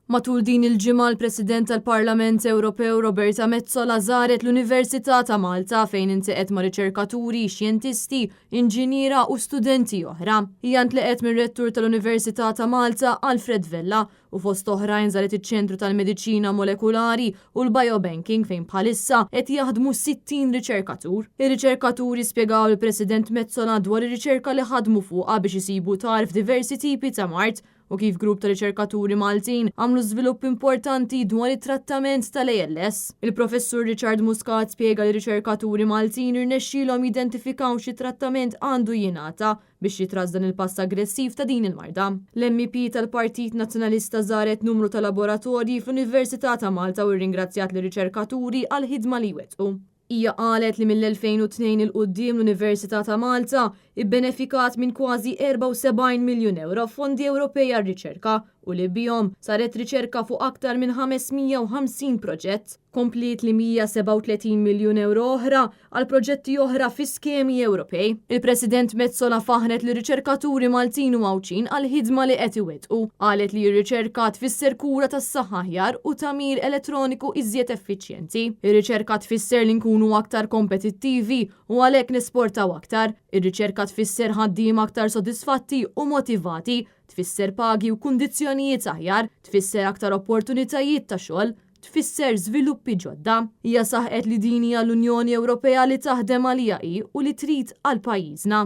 Matul din il-ġimgħa l-President tal-Parlament Ewropew Roberta Metsola żaret l-Università ta' Malta fejn intaqgħet ma' riċerkaturi, xjentisti, inġiniera u studenti oħra. Hija ntlaqiet mir-Rettur tal-Università ta' Malta Alfred Vella u fost oħrajn żaret iċ-Ċentru tal-Mediċina Molekulari u l-Biobanking fejn bħalissa qed jaħdmu 60 riċerkatur. Ir-riċerkaturi spjegaw lill-President Metsola dwar ir-riċerka li ħadmu fuqha biex isibu tarf diversi tipi ta' mart u kif grupp ta' riċerkaturi Maltin għamlu żvilupp importanti dwar it-trattament tal-ALS. Il-Professur Richard Muscat spjega li riċerkaturi Maltin irnexxielhom jidentifikaw xi trattament għandu jingħata biex jitraż dan il-pass aggressiv ta' din il-marda. L-MEP tal-Partit Nazzjonalista żaret numru ta' laboratorji fl-Università ta' Malta u rringrazzjat li riċerkaturi għal ħidma li wettqu. Hija qalet li mill-2002 il-qudiem l-Università ta' Malta ibbenefikat minn kważi 74 miljun euro fondi Ewropej għar-riċerka u li bihom saret riċerka fuq aktar minn 550 proġett, komplit li 137 miljun euro oħra għal proġetti oħra fi skemi Ewropej. Il-President Metsola faħret li riċerkaturi Maltin u Mawċin għal ħidma li qed iwettqu. Qalet li r-riċerka tfisser kura tas-saħħa aħjar u tagħmir elettroniku iżjed effiċjenti. Ir-riċerka tfisser li nkunu aktar kompetittivi u għalhekk nesportaw aktar. Ir-riċerka tfisser ħaddiem aktar sodisfatti u motivati, tfisser pagi u kundizzjonijiet aħjar, tfisser aktar opportunitajiet ta' xogħol, tfisser żviluppi ġodda. Hija saħqet li din hija l-Unjoni Ewropea li taħdem għalija hi u li trid għal pajjiżna.